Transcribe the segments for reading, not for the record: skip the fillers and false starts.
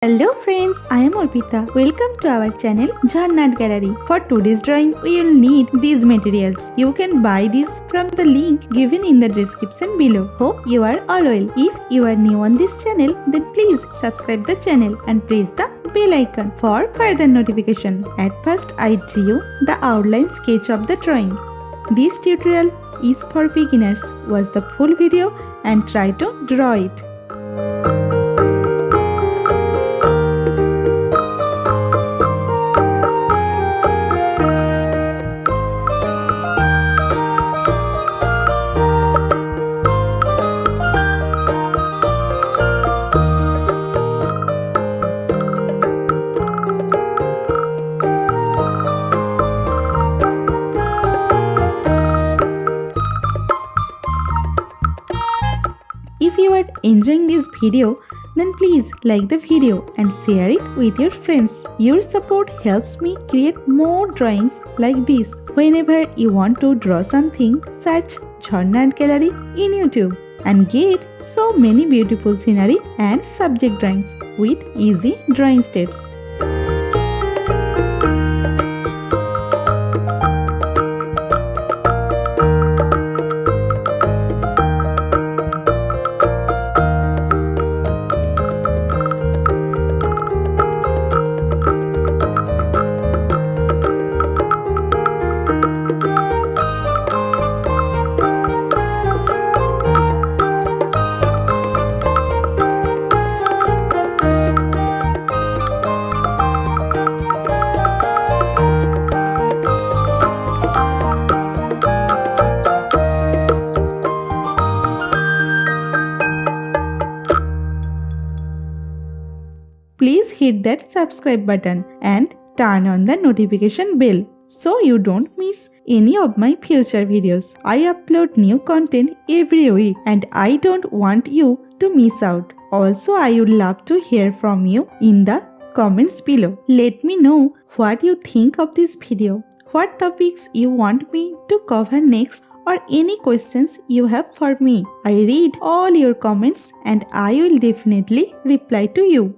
Hello friends, I am Arpita. Welcome to our channel Jharna Gallery. For today's drawing, we will need these materials. You can buy these from the link given in the description below. Hope you are all well. If you are new on this channel, then please subscribe the channel and press the bell icon for further notification. At first, I drew the outline sketch of the drawing. This tutorial is for beginners. Watch the full video and try to draw it. If you are enjoying this video, then please like the video and share it with your friends. Your support helps me create more drawings like this. Whenever you want to draw something, search Jharna Gallery in YouTube and get so many beautiful scenery and subject drawings with easy drawing steps. Please hit that subscribe button and turn on the notification bell so you don't miss any of my future videos. I upload new content every week and I don't want you to miss out. Also, I would love to hear from you in the comments below. Let me know what you think of this video, what topics you want me to cover next, or any questions you have for me. I read all your comments and I will definitely reply to you.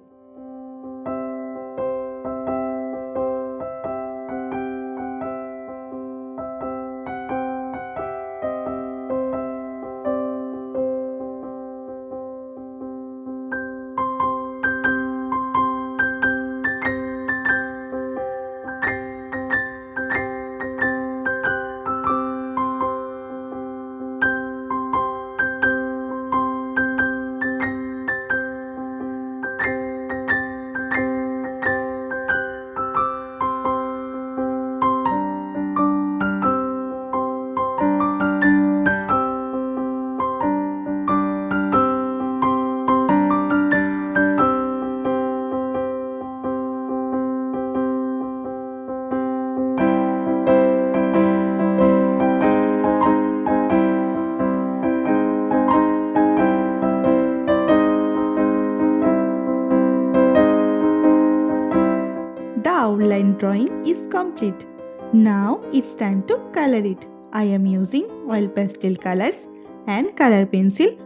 The outline drawing is complete. Now it's time to color it. I am using oil pastel colors and color pencil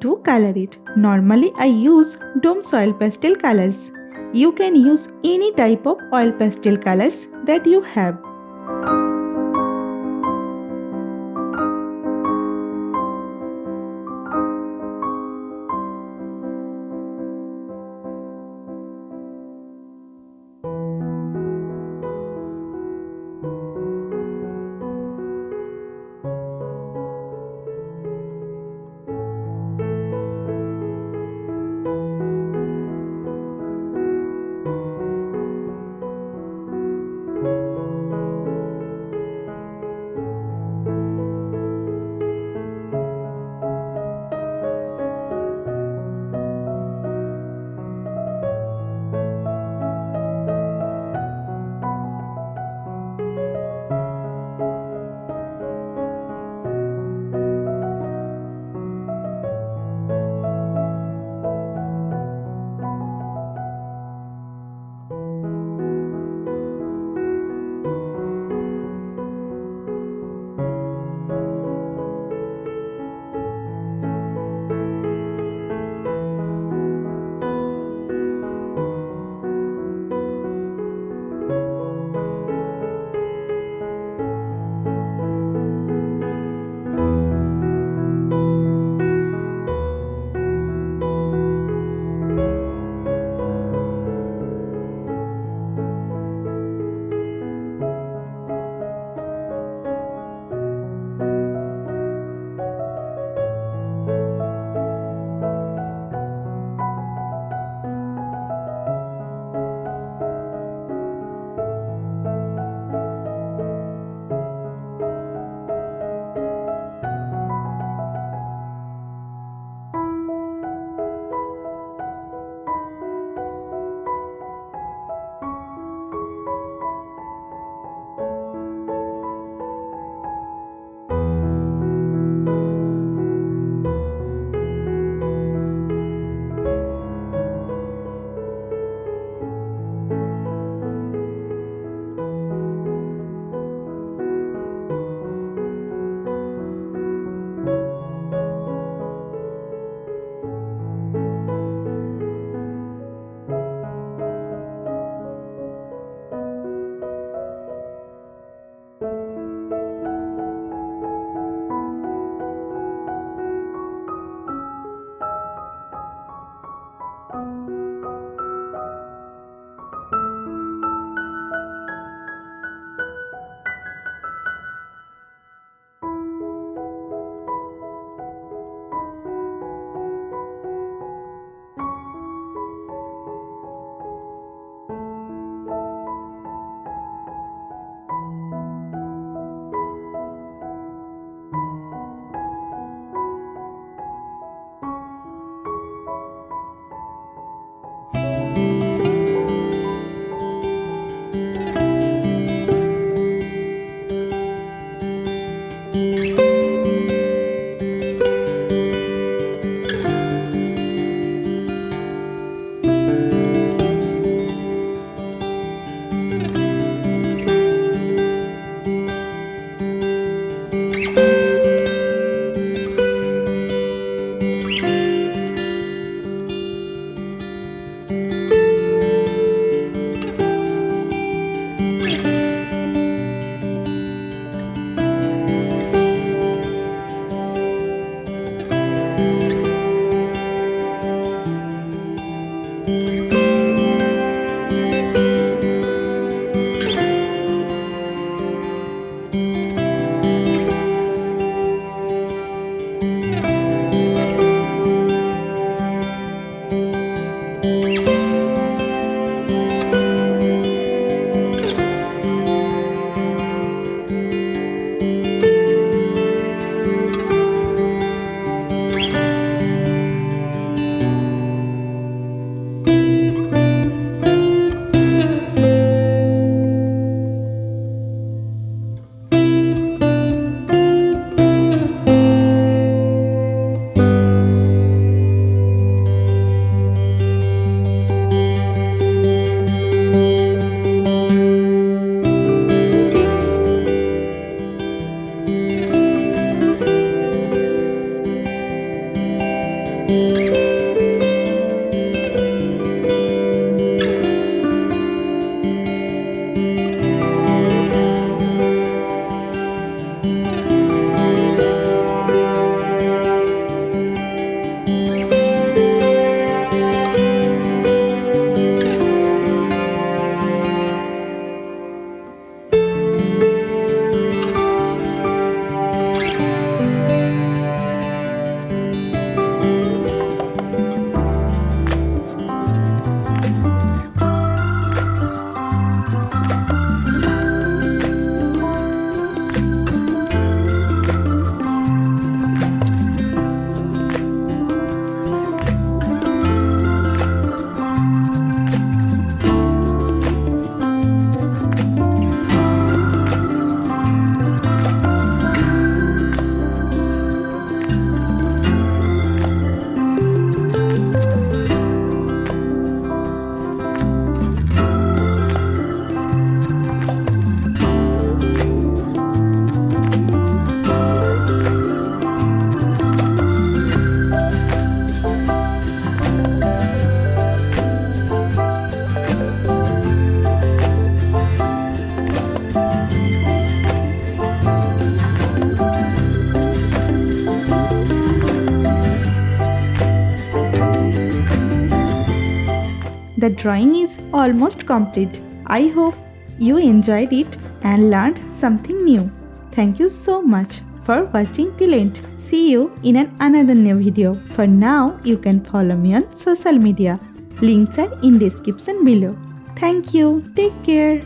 to color it. Normally I use Dome's oil pastel colors. You can use any type of oil pastel colors that you have. the drawing is almost complete. I hope you enjoyed it and learned something new. Thank you so much for watching till end. See you in another new video. For now, you can follow me on social media. Links are in description below. Thank you. Take care.